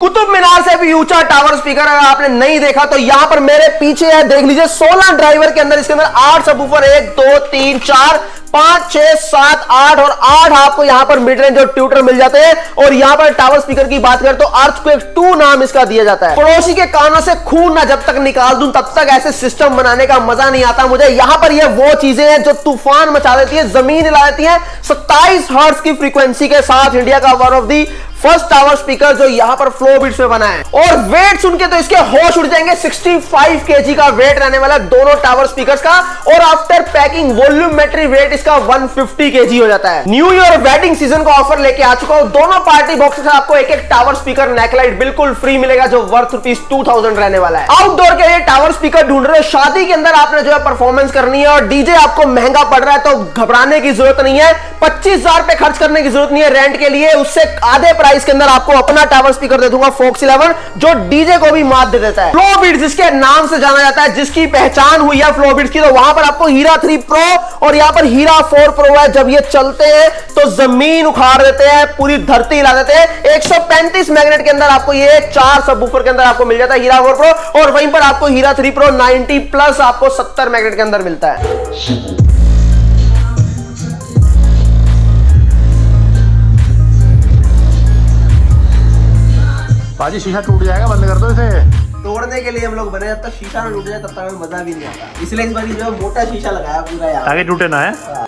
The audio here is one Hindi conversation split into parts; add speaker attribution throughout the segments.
Speaker 1: कुतुब मीनार से भी ऊंचा टावर स्पीकर अगर आपने नहीं देखा तो यहां पर मेरे पीछे है, देख लीजिए 16 ड्राइवर के अंदर, इसके अंदर 8 सबवूफर, 1 2 3 4 5 6 7 8 और 8 आपको यहां पर मिड रेंज और ट्यूटर मिल जाते हैं। और यहां पर टावर स्पीकर की बात करें तो अर्थक्वेक 2 नाम इसका दिया जाता है। पड़ोसी के कानों से खून ना जब तक निकाल दूं तब तक ऐसे सिस्टम बनाने का मजा नहीं आता मुझे। यहां पर ये वो चीजें हैं जो तूफान मचा देती है, जमीन हिला देती है। 27 हर्ट्ज की फ्रीक्वेंसी के साथ इंडिया का one of the first tower speaker जो यहां पर फ्लो बीट्स में बना है। और वेट सुन के तो इसके होश उड़ जाएंगे, 65 केजी का वेट रहने वाला दोनों टावर स्पीकर्स का। और आफ्टर पैकिंग वॉल्यूमेट्री वेट इसका 150 केजी हो जाता है। न्यू ईयर वेडिंग सीजन का ऑफर लेके आ चुका हूं। दोनों पार्टी बॉक्स से आपको एक टावर स्पीकर नेकलाइट बिल्कुल फ्री मिलेगा जो वर्थ ₹2000 रहने वाला है। आउटडोर के लिए टावर स्पीकर ढूंढ रहे हो, शादी के अंदर आपने जो है परफॉर्मेंस करनी है और डीजे आपको महंगा पड़ रहा है तो घबराने की जरूरत नहीं है। 25,000 पे खर्च करने की जरूरत नहीं है रेंट के लिए, उससे आधे प्राइस के अंदर आपको अपना टावर स्पीकर दे दूंगा फोक्स 11 जो डीजे को भी मात दे देता है। फ्लो बीट्स जिसके नाम से जाना जाता है, जिसकी पहचान हुई है फ्लो बीट्स की, तो वहां पर आपको हीरा 3 प्रो और यहां पर हीरा 4 प्रो है। जब ये चलते हैं तो जमीन उखाड़ देते हैं, पूरी धरती हिला देते हैं। 135 मैग्नेट के अंदर आपको ये 4 सबवूफर के अंदर आपको मिल जाता है हीरा 4 प्रो। और वहीं पर आपको हीरा 3 प्रो 90 प्लस आपको 70 मैग्नेट के अंदर मिलता है।
Speaker 2: बाजी शीशा टूट जाएगा, बंद कर दो इसे।
Speaker 1: तोड़ने के लिए हम लोग बने, जब तक शीशा ना टूट जाए तब तक हमें मजा भी नहीं आता, इसलिए इस बार जो है मोटा शीशा लगाया पूरा यार,
Speaker 2: आगे टूटे ना है।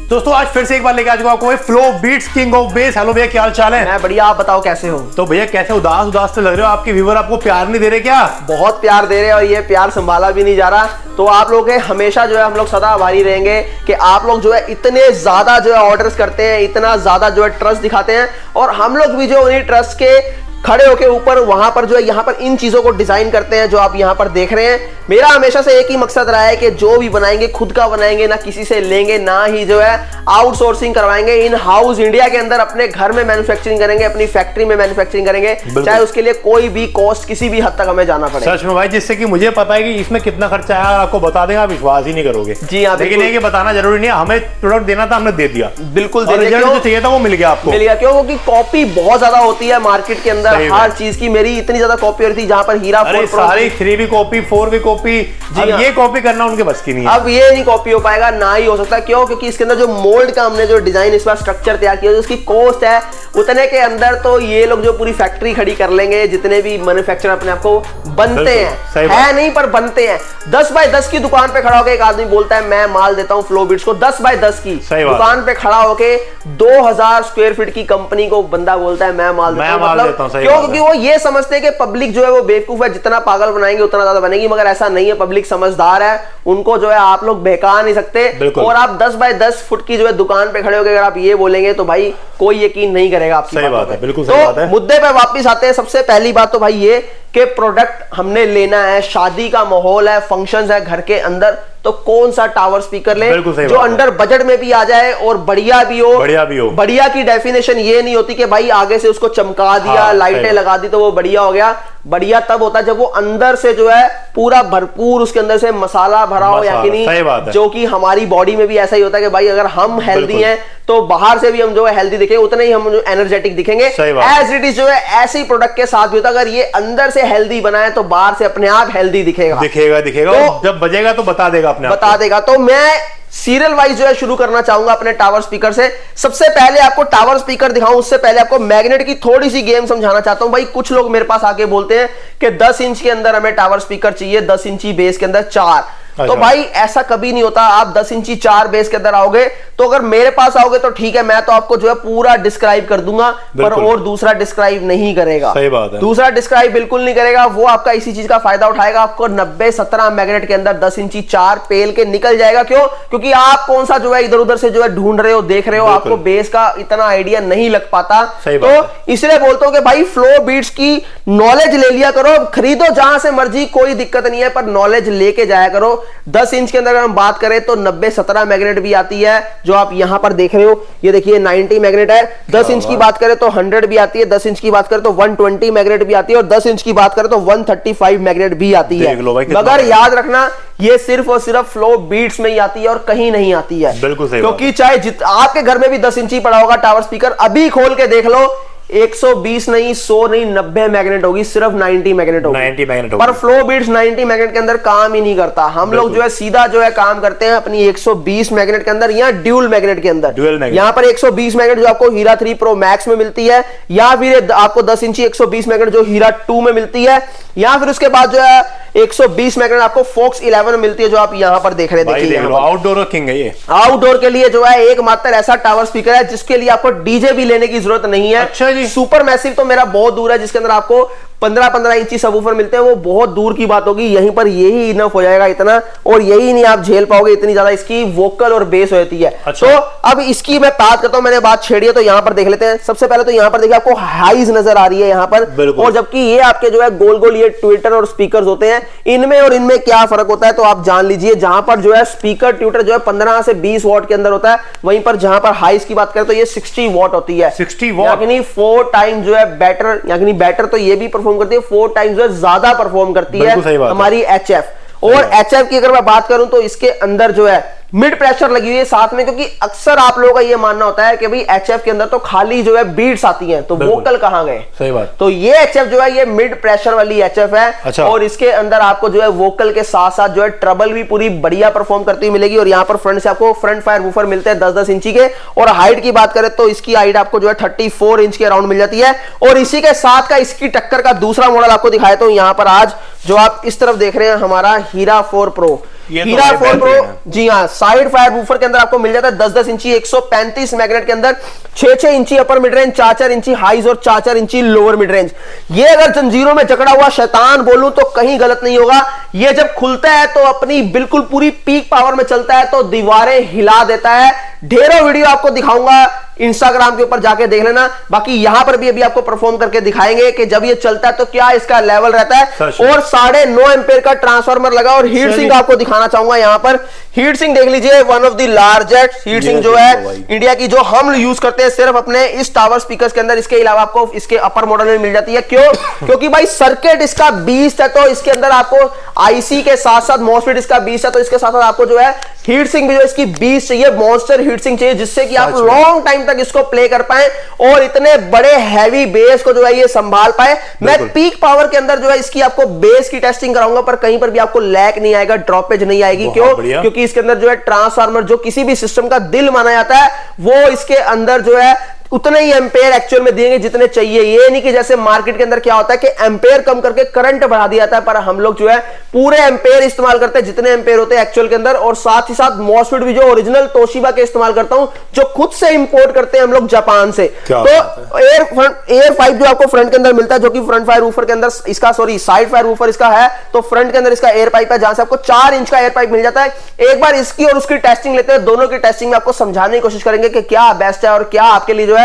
Speaker 2: दोस्तों आज फिर से एक बार लेके आ चुका आपको flow beats king of bass. Hello भैया, क्या हाल चाल है?
Speaker 1: मैं बढ़िया, आप बताओ कैसे हो?
Speaker 2: तो भैया कैसे उदास उदास तो लग रहे हो, आपके व्यूअर आपको प्यार नहीं दे रहे क्या?
Speaker 1: बहुत प्यार दे रहे हैं और ये प्यार संभाला भी नहीं जा रहा। तो आप लोग के हमेशा जो है हम लोग सदा आभारी रहेंगे कि आप लोग जो है इतने ज्यादा जो है ऑर्डर्स करते हैं, इतना ज्यादा जो है ट्रस्ट दिखाते हैं और हम लोग भी जो उन्हीं ट्रस्ट के खड़े होके ऊपर वहां पर जो है यहाँ पर इन चीजों को डिजाइन करते हैं जो आप यहाँ पर देख रहे हैं। मेरा हमेशा से एक ही मकसद रहा है कि जो भी बनाएंगे खुद का बनाएंगे, ना किसी से लेंगे, ना ही जो है आउटसोर्सिंग करवाएंगे। इन हाउस इंडिया के अंदर अपने घर में मैन्युफैक्चरिंग करेंगे, अपनी फैक्ट्री में मैन्युफैक्चरिंग करेंगे, चाहे उसके लिए कोई भी कॉस्ट किसी भी हद तक हमें जाना पड़े।
Speaker 2: सच में भाई, जिससे कि मुझे पता है कि इसमें कितना खर्चा आया, आपको बता देगा, विश्वास ही नहीं करोगे।
Speaker 1: जी हाँ,
Speaker 2: लेकिन ये बताना जरूरी नहीं है, हमें प्रोडक्ट देना था, हमने दे दिया।
Speaker 1: बिल्कुल
Speaker 2: जो चाहिए था वो मिल गया आपको,
Speaker 1: मिल गया। क्यों? क्योंकि कॉपी बहुत ज्यादा होती है मार्केट के अंदर हर चीज की। मेरी इतनी ज्यादा कॉपी होती थी जहां पर हीरा 4 प्रो,
Speaker 2: सारी 3 भी कॉपी, 4 भी कॉपी, ये कॉपी करना उनके बस की नहीं है।
Speaker 1: अब ये नहीं कॉपी हो पाएगा, ना ही हो सकता। क्यों? क्योंकि इसके अंदर जो मोल्ड का हमने जो डिजाइन इस बार स्ट्रक्चर तैयार किया, उसकी कॉस्ट है उतने के अंदर तो ये लोग जो पूरी फैक्ट्री खड़ी कर लेंगे, जितने भी मैन्युफैक्चरर अपने आप को बनते हैं, है नहीं पर बनते हैं। 10 बाय 10 की दुकान पे खड़ा होकर एक आदमी बोलता है मैं माल देता हूं फ्लो बीट्स को, 10 बाय 10 की दुकान पे खड़ा होकर 2000 स्क्वायर फीट की कंपनी को बंदा बोलता है मैं माल देता हूं। मतलब क्यों? क्योंकि वो ये समझते हैं कि पब्लिक जो है वो बेवकूफ है, जितना पागल बनाएंगे उतना ज्यादा बनेगी। मगर ऐसा नहीं है, पब्लिक समझदार है, उनको जो है आप लोग बहका नहीं सकते। और आप 10 बाय 10 फुट की जो है दुकान पे खड़े होकर अगर आप ये बोलेंगे तो भाई कोई यकीन नहीं करेगा आपकी
Speaker 2: सही बात है, बिल्कुल सही बात है।
Speaker 1: मुद्दे पे वापस आते हैं। सबसे पहली बात तो भाई ये कि प्रोडक्ट हमने लेना है, शादी का माहौल है, फंक्शंस है घर के अंदर, तो कौन सा टावर स्पीकर ले जो अंडर बजट में भी आ जाए और बढ़िया भी हो। बढ़िया की डेफिनेशन ये नहीं होती कि भाई आगे से उसको चमका दिया, लाइटें लगा दी तो वो बढ़िया हो गया। बढ़िया तब होता है जब वो अंदर से जो है पूरा भरपूर उसके अंदर से मसाला भरा हो, या कि नहीं, जो कि हमारी बॉडी में भी ऐसा ही होता है कि भाई अगर हम हेल्दी हैं तो बाहर से भी हम जो है हेल्दी दिखेंगे, उतने ही हम एनर्जेटिक दिखेंगे। एज इट इज जो है ऐसे ही प्रोडक्ट के साथ भी होता है, अगर ये अंदर से हेल्दी बना है तो बाहर से अपने आप हेल्दी दिखेगा।
Speaker 2: तो जब बजेगा तो बता देगा अपने आप,
Speaker 1: बता देगा। तो मैं सीरियल वाइज जो है शुरू करना चाहूंगा अपने टावर स्पीकर से। सबसे पहले आपको टावर स्पीकर दिखाऊं उससे पहले आपको मैग्नेट की थोड़ी सी गेम समझाना चाहता हूं। भाई कुछ लोग मेरे पास आके बोलते हैं कि 10 इंच के अंदर हमें टावर स्पीकर चाहिए, 10 इंची बेस के अंदर 4। तो भाई ऐसा कभी नहीं होता। आप 10 इंची 4 बेस के अंदर आओगे तो अगर मेरे पास आओगे तो ठीक है, मैं तो आपको जो है पूरा डिस्क्राइब कर दूंगा, पर और दूसरा डिस्क्राइब नहीं करेगा।
Speaker 2: सही बात है,
Speaker 1: दूसरा डिस्क्राइब बिल्कुल नहीं करेगा। वो आपका इसी चीज का फायदा उठाएगा, आपको 90-17 मैग्नेट के अंदर 10 इंची 4 पेल के निकल जाएगा। क्यों? क्योंकि आप कौन सा जो है इधर उधर से जो है ढूंढ रहे हो, देख रहे हो, आपको बेस का इतना आइडिया नहीं लग पाता। तो इसलिए बोलता हूं कि भाई फ्लो बीट्स की नॉलेज ले लिया करो, खरीदो जहां से मर्जी, कोई दिक्कत नहीं है, पर नॉलेज लेके जाया करो। 10 इंच के अंदर अगर हम बात करें तो 90-17 मैग्नेट भी आती है, जो आप यहां पर देख रहे हो। ये देखिए 90 मैग्नेट है। 10 इंच की बात करें तो 100 भी आती है, 10 इंच की बात करें तो 120 मैग्नेट भी आती है, और 10 इंच की बात करें तो 135 मैग्नेट भी आती है। मगर याद रखना ये सिर्फ और सिर्फ फ्लो बीट्स में ही आती है और कहीं नहीं आती है।
Speaker 2: बिल्कुल सही,
Speaker 1: क्योंकि चाहे आपके घर में भी 10 इंची पड़ा होगा टावर स्पीकर, अभी खोल के देख लो 120 नहीं, 100 नहीं, 90 मैग्नेट होगी, सिर्फ 90 मैग्नेट होगी।
Speaker 2: 90 मैग्नेट
Speaker 1: पर फ्लो बीट्स 90 मैग्नेट के अंदर काम ही नहीं करता। हम लोग जो है सीधा जो है काम करते हैं अपनी 120 मैग्नेट के अंदर या ड्यूल मैग्नेट के अंदर। यहाँ पर 120 मैग्नेट जो आपको हीरा 3 प्रो मैक्स में मिलती है, या फिर आपको 10 इंची 120 मैग्नेट जो हीरा 2 में मिलती है, या फिर उसके बाद जो है 120 मैग्नेट आपको फोक्स 11 में मिलती है, जो आप यहाँ पर देख रहे हैं। देखिए
Speaker 2: आउटडोर किंग है ये।
Speaker 1: आउटडोर के लिए जो है एकमात्र ऐसा टावर स्पीकर है जिसके लिए आपको डीजे भी लेने की जरूरत नहीं है।
Speaker 2: अच्छा जी।
Speaker 1: सुपर मैसिव तो मेरा बहुत दूर है, जिसके अंदर आपको 15-15 इंची सबवूफर मिलते हैं, वो बहुत दूर की बात होगी। यहीं पर यही इनफ हो जाएगा इतना, और यही नहीं आप झेल पाओगे, इतनी ज्यादा इसकी वोकल और बेस होती है।
Speaker 2: अच्छा।
Speaker 1: तो अब इसकी मैं बात करता हूं, मैंने बात छेड़ी है तो यहां पर देख लेते हैं। सबसे पहले तो यहां पर देखिए आपको हाइज नजर आ रही है यहां पर, और जबकि ये आपके जो है गोल गोल ये ट्विटर और स्पीकर होते हैं, इनमें और इनमें क्या फर्क होता है तो आप जान लीजिए। जहां पर जो है स्पीकर ट्विटर जो है 15 से 20 वॉट के अंदर होता है, वहीं पर जहां पर हाइज की बात करें तो ये 60 वॉट होती है।
Speaker 2: 60 वॉट
Speaker 1: यानी 4 टाइम जो है बेटर, यानी बेटर तो ये भी परफॉर्म करती है, 4 टाइम जो है ज्यादा परफॉर्म करती है हमारी HF। और HF की अगर मैं बात करूं तो इसके अंदर जो है मिड प्रेशर लगी हुई है साथ में, क्योंकि अक्सर आप लोगों का ये मानना होता है कि भाई HF के अंदर तो खाली जो है बीट्स आती हैं, तो वोकल कहां गए।
Speaker 2: सही बात।
Speaker 1: तो ये HF जो है ये मिड प्रेशर वाली HF है।
Speaker 2: अच्छा।
Speaker 1: और इसके अंदर आपको जो है वोकल के साथ साथ जो है ट्रबल भी पूरी बढ़िया परफॉर्म करती हुई मिलेगी। और यहाँ पर फ्रंट से आपको फ्रंट फायर वूफर मिलते हैं 10-10 इंची के। और हाइट की बात करें तो इसकी हाइट आपको जो है 34 इंच के अराउंड मिल जाती है। और इसी के साथ का इसकी टक्कर का दूसरा मॉडल आपको दिखाया तो यहाँ पर आज जो आप इस तरफ देख रहे हैं हमारा हीरा 4 प्रो। हीरा 4 प्रो जी हाँ, साइड फायर वूफर के अंदर आपको मिल जाता है 10-10 इंची 135 मैग्नेट के अंदर, 6-6 इंची अपर मिड रेंज, 4-4 इंची हाइज और 4-4 इंची लोअर मिड रेंज। ये अगर जंजीरों में जकड़ा हुआ शैतान बोलूं तो कहीं गलत नहीं होगा। ये जब खुलता है तो अपनी बिल्कुल पूरी पीक पावर में चलता है तो दीवारें हिला देता है। ढेरों वीडियो आपको दिखाऊंगा, इंस्टाग्राम के ऊपर जाके देख लेना। बाकी यहां पर भी अभी आपको परफॉर्म करके दिखाएंगे कि जब ये चलता है तो क्या इसका लेवल रहता है। और 9.5 एम्पेयर का ट्रांसफार्मर लगा। और हीट सिंक आपको दिखाना चाहूंगा यहां पर। हीट सिंक देख लीजिए, one of the largest heat sink जो है इंडिया की, जो हम यूज करते हैं सिर्फ अपने इस टावर स्पीकर्स के अंदर। इसके अलावा आपको इसके अपर मॉडल में मिल जाती है। क्यों? क्योंकि भाई सर्किट इसका 20 है, तो इसके अंदर आपको आईसी के साथ साथ मॉसफेट इसका 20 है, तो इसके साथ साथ आपको जो है हीट सिंक भी जो इसकी 20 चाहिए, मॉन्स्टर हीट सिंक चाहिए, जिससे कि आप लॉन्ग टाइम तक इसको प्ले कर पाए और इतने बड़े हैवी बेस को जो है ये संभाल पाए। मैं पीक पावर के अंदर जो है इसकी आपको बेस की टेस्टिंग कराऊंगा, पर कहीं पर भी आपको लैग नहीं आएगा, ड्रॉपेज नहीं आएगी। क्यों? क्योंकि इसके अंदर जो है ट्रांसफार्मर, जो किसी भी सिस्टम का दिल माना जाता है, वो इसके अंदर जो है उतने ही एम्पेयर एक्चुअल में देंगे जितने चाहिए। ये नहीं कि जैसे मार्केट के अंदर क्या होता है कि एम्पेयर कम करके करंट बढ़ा दिया जाता है, पर हम लोग जो है पूरे एम्पेयर इस्तेमाल करते हैं जितने एम्पेयर होते हैं एक्चुअल के अंदर। और साथ ही साथ मॉसफेट भी जो ओरिजिनल तोशिबा के इस्तेमाल करता हूं, जो खुद से इंपोर्ट करते हैं हम लोग जापान से। तो एयर 5 जो आपको फ्रंट के अंदर मिलता है, जो कि फ्रंट फायर वूफर के अंदर इसका साइड फायर वूफर इसका है, तो फ्रंट के अंदर इसका एयर पाइप है, जहां से आपको 4 इंच का एयर पाइप मिल जाता है। एक बार इसकी और उसकी टेस्टिंग लेते हैं, दोनों की टेस्टिंग में आपको समझाने की कोशिश करेंगे कि क्या बेस्ट है और क्या आपके लिए जो है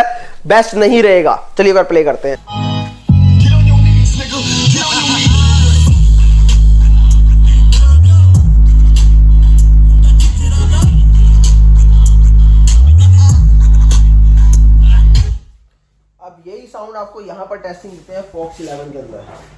Speaker 1: बेस्ट नहीं रहेगा। चलिए एक बार प्ले करते हैं। अब यही साउंड आपको यहां पर टेस्टिंग देते हैं फोक्स 11 के अंदर।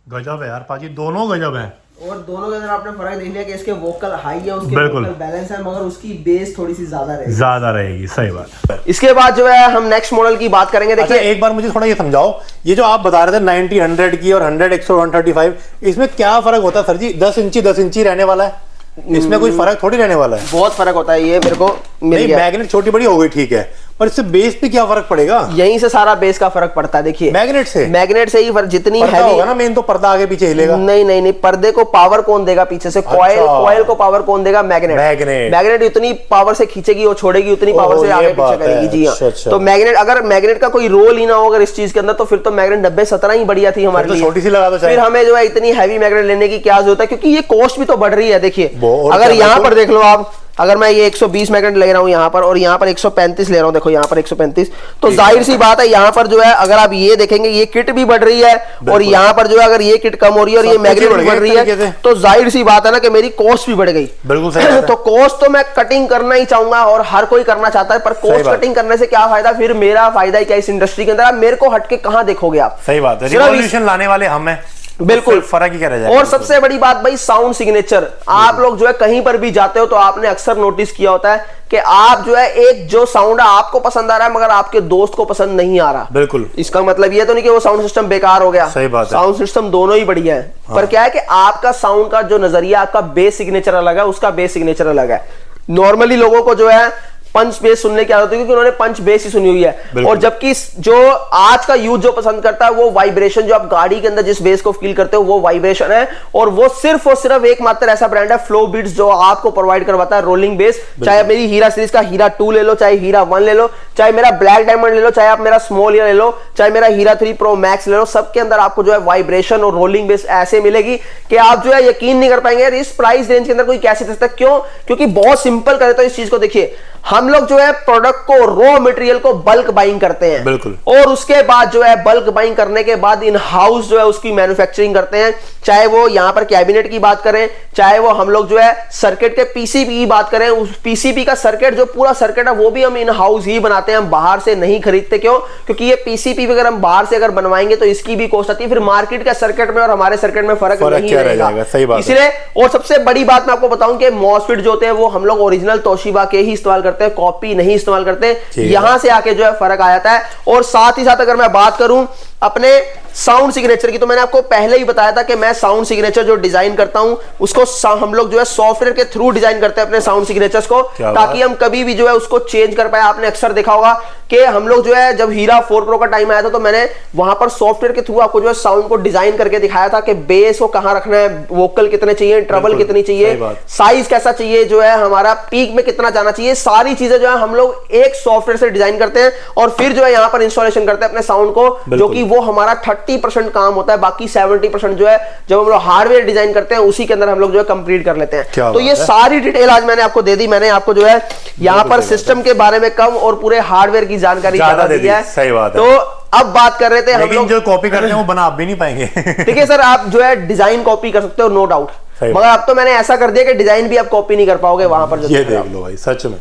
Speaker 2: गजब है यार पाजी, दोनों गजब है।
Speaker 1: और दोनों के अंदर आपने फर्क देख लिया कि इसके वोकल हाई है, उसके वोकल बैलेंस है, मगर उसकी बेस थोड़ी सी ज्यादा रहेगी। सही बात। इसके बाद जो है हम नेक्स्ट मॉडल की बात करेंगे। देखिए
Speaker 2: एक बार मुझे थोड़ा ये समझाओ, ये जो आप बता रहे थे 90 100 की और 100 135, इसमें क्या फर्क होता है सर जी? 10 इंची रहने वाला है, इसमें कोई फर्क थोड़ी रहने वाला है।
Speaker 1: बहुत फर्क होता है, ये मेरे को मिल गया।
Speaker 2: मैग्नेट छोटी बड़ी हो गई ठीक है, और इससे बेस पे क्या फर्क पड़ेगा?
Speaker 1: यहीं से सारा बेस का फर्क पड़ता है। देखिए
Speaker 2: मैग्नेट से
Speaker 1: ही फर्क, जितनी
Speaker 2: पर्दा
Speaker 1: हैवी
Speaker 2: होगा ना मेन, तो पर्दा आगे पीछे हिलेगा।
Speaker 1: नहीं, पर्दे को पावर कौन देगा पीछे से? कॉइल को पावर कौन देगा? मैग्नेट उतनी पावर से खींचेगी और छोड़ेगी, उतनी पावर से आगे पीछे करेगी। जी हाँ। तो मैग्नेट, अगर मैग्नेट का कोई रोल ही ना हो अगर इस चीज के अंदर, तो फिर तो मैग्नेट 90-17 ही बढ़िया थी हमारे लिए।
Speaker 2: छोटी सी लगा दो,
Speaker 1: फिर हमें जो है इतनी हैवी मैग्नेट लेने की क्या जरूरत है, क्योंकि ये कॉस्ट भी तो बढ़ रही है। देखिए अगर यहाँ पर देख लो आप, अगर मैं ये 120 मैग्नेट ले रहा हूं यहाँ पर और यहाँ पर 135 ले रहा हूं, देखो यहाँ पर 135, तो जाहिर सी बात है यहाँ पर जो है अगर आप ये देखेंगे ये किट भी बढ़ रही है और यहाँ पर जो है अगर ये किट कम हो रही है और ये मैग्नेट भी बढ़ रही है, तो जाहिर सी बात है ना कि मेरी कॉस्ट भी बढ़ गई।
Speaker 2: बिल्कुल सही।
Speaker 1: तो कॉस्ट तो मैं कटिंग करना ही चाहूंगा और हर कोई करना चाहता है, पर कॉस्ट कटिंग करने से क्या फायदा? फिर मेरा फायदा ही क्या इस इंडस्ट्री के अंदर? आप मेरे को हटके कहां देखोगे आप?
Speaker 2: सही बात है, रिवॉल्यूशन लाने वाले हम हैं।
Speaker 1: बिल्कुल
Speaker 2: फर्क ही क्या रह जाएगा।
Speaker 1: और सबसे बड़ी बात भाई, साउंड सिग्नेचर। आप लोग जो है कहीं पर भी जाते हो तो आपने अक्सर नोटिस किया होता है कि आप जो है एक जो साउंड है आपको पसंद आ रहा है मगर आपके दोस्त को पसंद नहीं आ रहा।
Speaker 2: बिल्कुल।
Speaker 1: इसका मतलब ये तो नहीं कि वो साउंड सिस्टम बेकार हो गया।
Speaker 2: सही बात है।
Speaker 1: साउंड सिस्टम दोनों ही बढ़िया है। हाँ। पर क्या है कि आपका साउंड का जो नजरिया, आपका बेस सिग्नेचर अलग है, उसका बेस सिग्नेचर अलग है। नॉर्मली लोगों को जो है पंच बेस सुनने की आदत है क्योंकि उन्होंने पंच बेस ही सुनी हुई है, और जबकि जो आज का यूथ जो पसंद करता है वो वाइब्रेशन, जो आप गाड़ी के अंदर जिस बेस को फील करते हो वो वाइब्रेशन है। और वो सिर्फ एक मात्र ऐसा ब्रांड है फ्लो बीट्स जो आपको प्रोवाइड करवाता है रोलिंग बेस। चाहे मेरी हीरा सीरीज का हीरा 2 ले लो, चाहे हीरा 1 ले लो, चाहे मेरा ब्लैक डायमंड ले लो, चाहे आप मेरा स्मॉल हीरा ले लो, चाहे मेरा हीरा 3 प्रो मैक्स ले लो, सबके अंदर आपको जो है वाइब्रेशन और रोलिंग बेस ऐसे मिलेगी कि आप जो है यकीन नहीं कर पाएंगे यार इस प्राइस रेंज के अंदर कोई कैसे दे सकता है। क्यों? क्योंकि बहुत सिंपल करे तो इस चीज को देखिए, हम लोग जो है प्रोडक्ट को, रॉ मटेरियल को बल्क बाइंग करते हैं।
Speaker 2: बिल्कुल।
Speaker 1: और उसके बाद जो है बल्क बाइंग करने के बाद इन हाउस जो है उसकी मैन्युफैक्चरिंग करते हैं। चाहे वो यहां पर कैबिनेट की बात करें, चाहे वो हम लोग जो है सर्किट के पीसीबी की बात करें, उस पीसीबी का सर्किट, जो पूरा सर्किट है वो भी हम इन हाउस ही बनाते हैं, हम बाहर से नहीं खरीदते। क्यों? क्योंकि ये पीसीबी अगर हम बाहर से अगर बनवाएंगे तो इसकी भी कॉस्ट आती है, फिर मार्केट के सर्किट में और हमारे सर्किट में फर्क नहीं रहेगा। इसलिए, और सबसे बड़ी बात मैं आपको बताऊं कि मॉसफेट जो होते हैं वो हम लोग ओरिजिनल तोशिबा के ही इस्तेमाल करते हैं, कॉपी नहीं इस्तेमाल करते। यहां से आके जो है फर्क आ जाता है। और साथ ही साथ अगर मैं बात करूं अपने साउंड सिग्नेचर की, तो मैंने आपको पहले ही बताया था कि मैं साउंड सिग्नेचर जो डिजाइन करता हूं उसको हम लोग जो है सॉफ्टवेयर के थ्रू डिजाइन करते हैं अपने साउंड सिग्नेचर्स को, ताकि हम कभी भी जो है उसको चेंज कर पाए। आपने अक्सर देखा होगा कि हम लोग जो है जब हीरा 4 प्रो का टाइम आया था तो मैंने वहां पर सॉफ्टवेयर के थ्रू आपको जो है साउंड को डिजाइन करके दिखाया था कि बेस को कहां रखना है, वोकल कितने चाहिए, ट्रबल कितनी चाहिए, साइज कैसा चाहिए, जो है हमारा पीक में कितना जाना चाहिए, सारी चीजें जो है हम लोग एक सॉफ्टवेयर से डिजाइन करते हैं और फिर जो है यहां पर इंस्टॉलेशन करते हैं अपने साउंड को, जो कि वो हमारा 30% काम होता है। बाकी 70% जो है जब हम लोग हार्डवेयर डिजाइन करते हैं उसी के अंदर हम लोग जो है कंप्लीट कर लेते हैं। तो ये सारी डिटेल आज मैंने आपको दे दी। मैंने आपको जो है यहां पर सिस्टम के बारे में कम और पूरे हार्डवेयर की जानकारी ज्यादा दी है।
Speaker 2: सही बात है।
Speaker 1: तो अब बात कर रहे थे हम लोग
Speaker 2: जो कॉपी करते हैं वो बना आप भी नहीं पाएंगे।
Speaker 1: देखिए सर, आप जो है डिजाइन कॉपी कर सकते हो नो डाउट, मगर अब तो मैंने ऐसा कर दिया कि डिजाइन भी आप कॉपी नहीं कर पाओगे वहां पर।
Speaker 2: ये देख लो भाई, सच में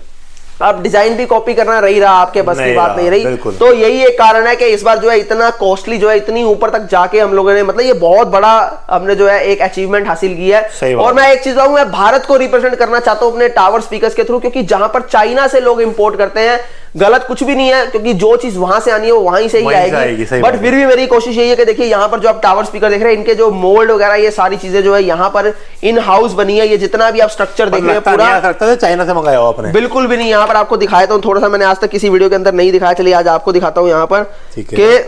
Speaker 1: अब डिजाइन भी कॉपी करना रही रहा, आपके बस की बात नहीं रही। तो यही एक कारण है कि इस बार जो है इतना कॉस्टली जो है इतनी ऊपर तक जाके हम लोगों ने, मतलब ये बहुत बड़ा हमने जो है एक अचीवमेंट हासिल की है। और मैं एक चीज बताऊं, मैं भारत को रिप्रेजेंट करना चाहता हूं अपने टावर स्पीकर्स के थ्रू, क्योंकि जहां पर चाइना से लोग इंपोर्ट करते हैं गलत कुछ भी नहीं है, क्योंकि जो चीज वहां से आनी है वो वहीं से ही आएगी। बट फिर भी मेरी कोशिश यही है कि देखिए यहाँ पर जो आप टावर स्पीकर देख रहे हैं, इनके जो मोल्ड वगैरह ये सारी चीजें जो है यहाँ पर इन हाउस बनी है। ये जितना भी आप स्ट्रक्चर देख रहे हैं पूरा
Speaker 2: चाइना से मंगाया हो आपने?
Speaker 1: बिल्कुल भी नहीं। यहाँ पर आपको दिखाया था थोड़ा सा, मैंने आज तक किसी वीडियो के अंदर नहीं दिखाया, चलिए आज आपको दिखाता हूँ यहाँ पर कि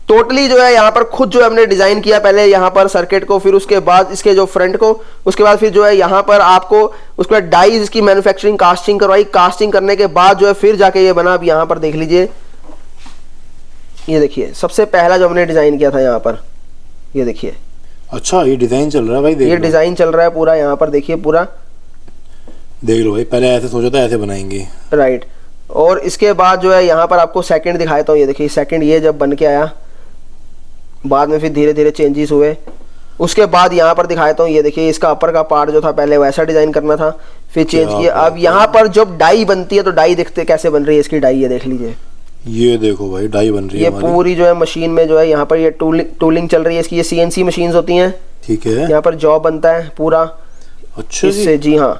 Speaker 1: टोटली जो है यहाँ पर खुद जो हमने डिजाइन किया, पहले यहाँ पर सर्किट को, फिर उसके बाद इसके जो फ्रंट को, उसके बाद फिर जो है यहाँ पर आपको उसके बाद डाइज इसकी मैन्युफैक्चरिंग कास्टिंग करवाई, कास्टिंग करने के बाद जो है फिर जाके ये बना। अब यहाँ पर देख लीजिए, ये देखिए सबसे पहला जो हमने डिजाइन किया था यहाँ पर, ये देखिए।
Speaker 2: अच्छा, ये डिजाइन चल रहा है भाई,
Speaker 1: ये डिजाइन चल रहा है पूरा, यहाँ पर देखिए पूरा
Speaker 2: देख लो भाई। पहले ऐसे सोचा था ऐसे बनाएंगे,
Speaker 1: राइट। और इसके बाद जो है यहाँ पर आपको सेकंड दिखाया था, ये देखिए सेकंड ये जब बन के आया, बाद में फिर धीरे धीरे चेंजेस हुए। उसके बाद यहाँ पर दिखाता हूँ, ये देखिए इसका अपर का पार्ट जो था पहले वैसा डिजाइन करना था, फिर चेंज किया। अब यहाँ पर जब डाई बनती है तो डाई देखते कैसे बन रही है इसकी डाई, ये देख लीजिए।
Speaker 2: ये देखो भाई डाई बन रही है,
Speaker 1: ये पूरी जो है मशीन में जो है यहाँ पर ये टूलिंग चल रही है इसकी। ये CNC मशीन होती हैं,
Speaker 2: ठीक है।
Speaker 1: यहाँ पर जॉब बनता है पूरा।
Speaker 2: अच्छा
Speaker 1: इससे जी हाँ।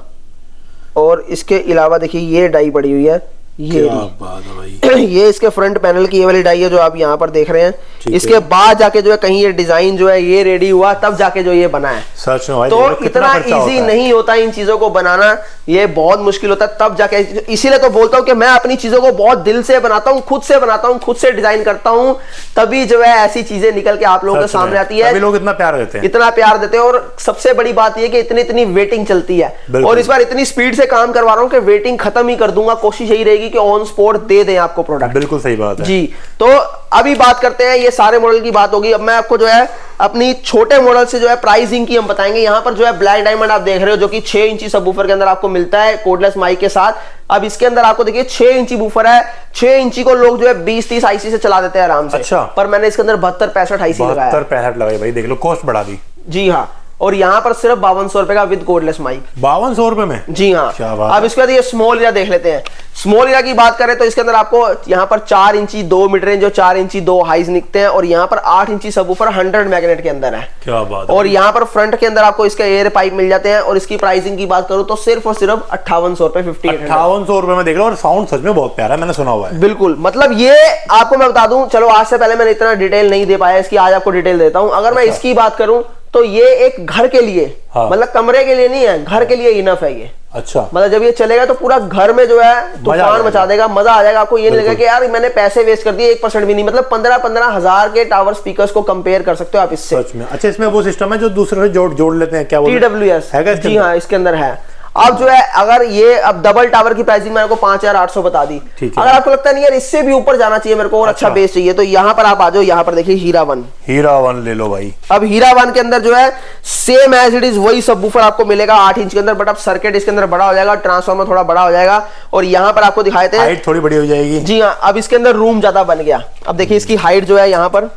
Speaker 1: और इसके अलावा देखिए ये डाई पड़ी हुई है, ये
Speaker 2: क्या बात है भाई।
Speaker 1: ये इसके फ्रंट पैनल की ये वाली डाई है जो आप यहाँ पर देख रहे हैं। इसके बाद जाके जो है कहीं ये डिजाइन जो है ये रेडी हुआ, तब जाके जो ये बना है।
Speaker 2: सच में भाई,
Speaker 1: तो इतना इजी नहीं होता इन चीजों को बनाना, ये बहुत मुश्किल होता है, तब जाके इसीलिए तो बोलता हूँ कि मैं अपनी चीजों को बहुत दिल से बनाता हूँ, खुद से बनाता हूँ, खुद से डिजाइन करता हूँ, तभी जो है ऐसी चीजें निकल के आप लोगों के सामने आती है।
Speaker 2: लोग इतना प्यार देते हैं,
Speaker 1: इतना प्यार देते हैं। और सबसे बड़ी बात यह कि इतनी इतनी वेटिंग चलती है, और इस बार इतनी स्पीड से काम करवा रहा हूँ कि वेटिंग खत्म ही कर दूंगा। कोशिश यही रहेगी कि ऑन स्पॉट दे दें आपको प्रोडक्ट।
Speaker 2: बिल्कुल सही बात है
Speaker 1: जी। तो अभी बात करते हैं, ये सारे मॉडल की बात होगी। अब मैं आपको जो है अपनी छोटे मॉडल से जो है प्राइसिंग की हम बताएंगे। यहाँ पर जो है ब्लैक डायमंड आप देख रहे हो, जो कि 6 इंची सबवूफर के अंदर आपको मिलता है कोडलेस माइक के साथ। अब इसके अंदर आपको देखिए 6 इंची बूफर है। 6 इंची को लोग जो है 20-30 आईसी से चला देते हैं आराम से।
Speaker 2: अच्छा।
Speaker 1: पर मैंने इसके अंदर 72-65 आईसी लगाया।
Speaker 2: 72-65 लगाई भाई, देख लो कॉस्ट बढ़ा दी।
Speaker 1: जी हाँ। और यहाँ पर सिर्फ 5200 रुपए का विद कोडलेस माइक।
Speaker 2: 5200 रुपए में?
Speaker 1: जी हाँ।
Speaker 2: क्या बात।
Speaker 1: अब इसके बाद ये स्मॉल इरा देख लेते हैं। स्मॉल इरा की बात करें तो इसके अंदर आपको यहाँ पर 4 इंची 2 मिड रेंज और 4 इंची 2 हाइज निकलते हैं, और यहाँ पर 8 इंची सबवूफर 100 मैग्नेट के अंदर है।
Speaker 2: क्या बात।
Speaker 1: और यहाँ पर फ्रंट के अंदर आपको इसके एयर पाइप मिल जाते हैं। और इसकी प्राइसिंग की बात करूं तो सिर्फ और सिर्फ 5800 रुपए,
Speaker 2: 5800 रुपए में देख लो। और साउंड सच में बहुत प्यारा है, मैंने सुना हुआ है।
Speaker 1: बिल्कुल, मतलब ये आपको मैं बता दूं, चलो आज से पहले मैंने इतना डिटेल नहीं दे पाया इसकी, आज आपको डिटेल देता हूं। अगर मैं इसकी बात करूं तो ये एक घर के लिए, मतलब कमरे के लिए नहीं है, घर के लिए इनफ है ये।
Speaker 2: अच्छा।
Speaker 1: मतलब जब ये चलेगा तो पूरा घर में जो है तूफान मचा देगा, मजा आ जाएगा आपको। ये नहीं लगेगा कि यार मैंने पैसे वेस्ट कर दिए, 1% भी नहीं। मतलब 15-15 हजार के टावर स्पीकर्स को कंपेयर कर सकते हो आप इससे।
Speaker 2: सच में। अच्छा, इसमें वो सिस्टम है जो दूसरे से जोड़ लेते हैं, क्या बोलते हैं?
Speaker 1: TWS
Speaker 2: है।
Speaker 1: जी हाँ, इसके अंदर है। अब जो है अगर ये अब डबल टावर की प्राइसिंग मैंने आपको 5800 बता दी। अगर आपको लगता नहीं यार इससे भी ऊपर जाना चाहिए मेरे को और अच्छा बेस चाहिए, तो यहाँ पर आप आ जाओ। यहाँ पर देखिए हीरा वन
Speaker 2: ले लो भाई।
Speaker 1: अब हीरा वन के अंदर जो है सेम एज इट इज वही सबवूफर आपको मिलेगा 8 इंच के अंदर, बट अब सर्किट इसके अंदर बड़ा हो जाएगा, ट्रांसफार्मर थोड़ा बड़ा हो जाएगा। और यहाँ पर आपको दिखाए थे
Speaker 2: हाइट थोड़ी बड़ी हो जाएगी।
Speaker 1: जी हाँ। अब इसके अंदर रूम ज्यादा बन गया। अब देखिए इसकी हाइट जो है, यहाँ पर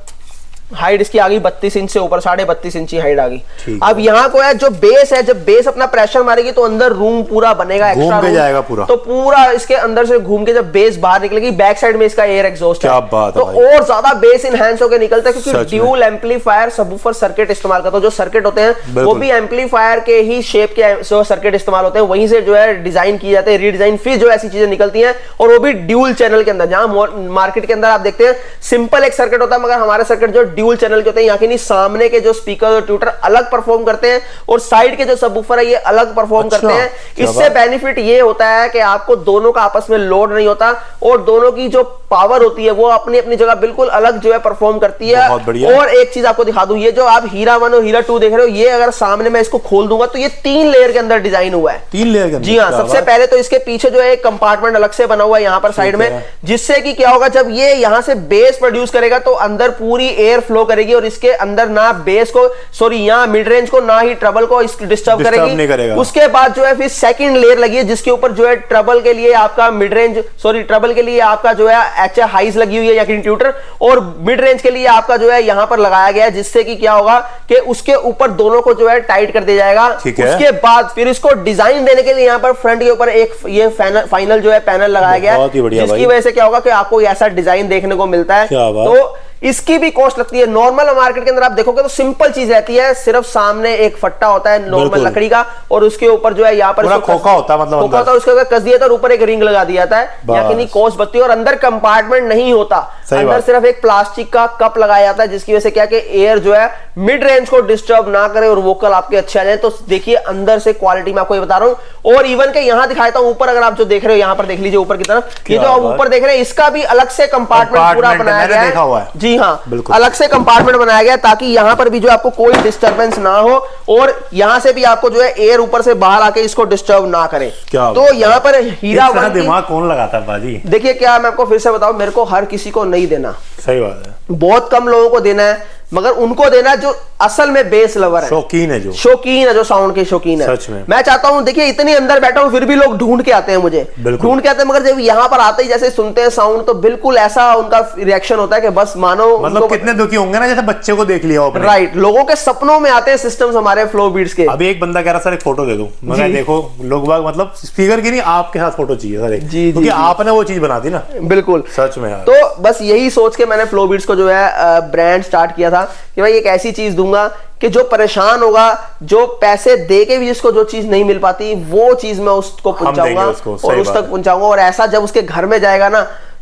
Speaker 1: हाइट इसकी आ गई 32 इंच से ऊपर, 32.5 इंची हाइट आ गई। अब यहाँ को है जो बेस है, जब बेस अपना प्रेशर मारेगी तो अंदर रूम पूरा बनेगा, एक्स्ट्रा रूम
Speaker 2: जाएगा पूरा।
Speaker 1: तो पूरा इसके अंदर से घूम के जब बेस बाहर निकलेगी, बैक साइड में इसका एयर एग्जॉस्ट है, तो और ज्यादा बेस इनहैंस होकर निकलता है, क्योंकि ड्यूल एम्पलीफायर सबवूफर सर्किट इस्तेमाल करता है। जो सर्किट होते हैं वो भी एम्पलीफायर के ही शेप के सर्किट इस्तेमाल होते हैं, वहीं से जो है डिजाइन किए जाते हैं, रीडिजाइन, फिर जो ऐसी चीजें निकलती हैं, और वो भी ड्यूल चैनल के अंदर। जहां मार्केट के अंदर आप देखते हैं सिंपल एक सर्किट होता है, मगर हमारे सर्किट जो ड्यूल चैनल के होते हैं, नहीं सामने के जो स्पीकर और ट्यूटर अलग परफॉर्म करते हैं, और साइड के जो सबवूफर है ये अलग परफॉर्म करते हैं। इससे बेनिफिट ये होता है कि आपको दोनों का आपस में लोड नहीं होता, और दोनों की जो पावर होती है वो अपनी अपनी जगह बिल्कुल अलग जो है परफॉर्म करती है। और एक चीज आपको दिखा दूं, ये जो आप हीरा 1 और हीरा 2 देख रहे हो, ये अगर सामने मैं इसको खोल दूंगा तो ये 3 लेयर के अंदर डिजाइन हुआ है।
Speaker 2: 3 लेयर के अंदर?
Speaker 1: जी हाँ। सबसे पहले तो इसके पीछे जो है एक कंपार्टमेंट अलग से बना हुआ है यहाँ पर साइड में, जिससे कि क्या होगा, जब ये यहाँ से बेस प्रोड्यूस करेगा तो अंदर पूरी एयर फ्लो करेगी, और इसके अंदर ना बेस को, सॉरी यहाँ मिड रेंज को, ना ही ट्रबल को डिस्टर्ब करेगी। उसके बाद जो है फिर सेकंड लेयर लगी है, जिसके ऊपर जो है ट्रबल के लिए आपका मिड रेंज, सॉरी ट्रबल के लिए आपका जो है एच हाइज लगी हुई है या ट्यूटर, और मिड रेंज के लिए आपका जो है यहाँ पर लगाया गया है, जिससे कि क्या होगा कि उसके ऊपर दोनों को जो है टाइट कर दिया जाएगा। उसके बाद फिर इसको डिजाइन देने के लिए यहाँ पर फ्रंट के ऊपर एक ये फाइनल जो है पैनल लगाया गया है, जिसकी वजह से क्या होगा कि आपको ऐसा डिजाइन देखने को मिलता है। तो इसकी भी कॉस्ट लगती है। नॉर्मल मार्केट के अंदर आप देखोगे तो सिंपल चीज रहती है, सिर्फ सामने एक फट्टा होता है नॉर्मल लकड़ी का, और उसके ऊपर जो है यहाँ पर
Speaker 2: खोखा होता है, मतलब
Speaker 1: खोखा होता है, उसके ऊपर कस दिया था और ऊपर एक रिंग लगा दिया जाता है, यानी कॉस्ट बचती है। और अंदर कंपार्टमेंट नहीं होता, अंदर सिर्फ एक प्लास्टिक का कप लगाया जाता है, जिसकी वजह से क्या कि एयर जो है मिड रेंज को डिस्टर्ब ना करे और वोकल आपके अच्छे आ जाए। तो देखिए अंदर से क्वालिटी मैं आपको ये बता रहा हूँ। और इवन के यहाँ दिखाता हूँ ऊपर, अगर आप जो देख रहे हो यहाँ पर देख लीजिए ऊपर की तरफ, ये जो आप ऊपर देख रहे हैं इसका भी अलग से कंपार्टमेंट पूरा बनाया गया है। जी हाँ, अलग से कंपार्टमेंट बनाया गया ताकि यहां पर भी जो आपको कोई डिस्टरबेंस ना हो, और यहां से भी आपको जो है एयर ऊपर से बाहर आके इसको डिस्टर्ब ना करे। तो यहां पर हीरा वन,
Speaker 2: दिमाग कौन लगाता है बाजी?
Speaker 1: देखिए क्या मैं आपको फिर से बताऊं, मेरे को हर किसी को नहीं देना।
Speaker 2: सही बात है।
Speaker 1: बहुत कम लोगों को देना है, मगर उनको देना जो असल में बेस लवर है,
Speaker 2: शौकीन है, जो साउंड के शौकीन है।
Speaker 1: सच में मैं चाहता हूं, देखिए इतनी अंदर बैठा हूं फिर भी लोग ढूंढ के आते हैं मुझे, ढूंढ के आते हैं, मगर जब यहां पर आते ही जैसे सुनते हैं साउंड तो बिल्कुल ऐसा उनका रिएक्शन होता है कि बस मानो,
Speaker 2: मतलब कितने दुखी होंगे ना, जैसे बच्चे को देख लिया आपने।
Speaker 1: राइट, लोगों के सपनों में आते हैं सिस्टम्स हमारे फ्लो बीट्स के।
Speaker 2: अभी एक बंदा कह रहा सर एक फोटो दे दो, मैं देखो लोग बाग मतलब स्पीकर की नहीं, आपके साथ फोटो चाहिए सर एक, क्योंकि आपने वो चीज बना दी ना।
Speaker 1: बिल्कुल
Speaker 2: सच में यार।
Speaker 1: तो बस यही सोच के मैंने फ्लो बीट्स को जो है ब्रांड स्टार्ट किया था कि भाई एक ऐसी चीज दूंगा कि जो परेशान होगा, जो पैसे दे के भी जिसको जो चीज नहीं मिल पाती, वो चीज मैं उसको पहुंचाऊंगा और उस तक पहुंचाऊंगा। और ऐसा जब उसके घर में जाएगा ना,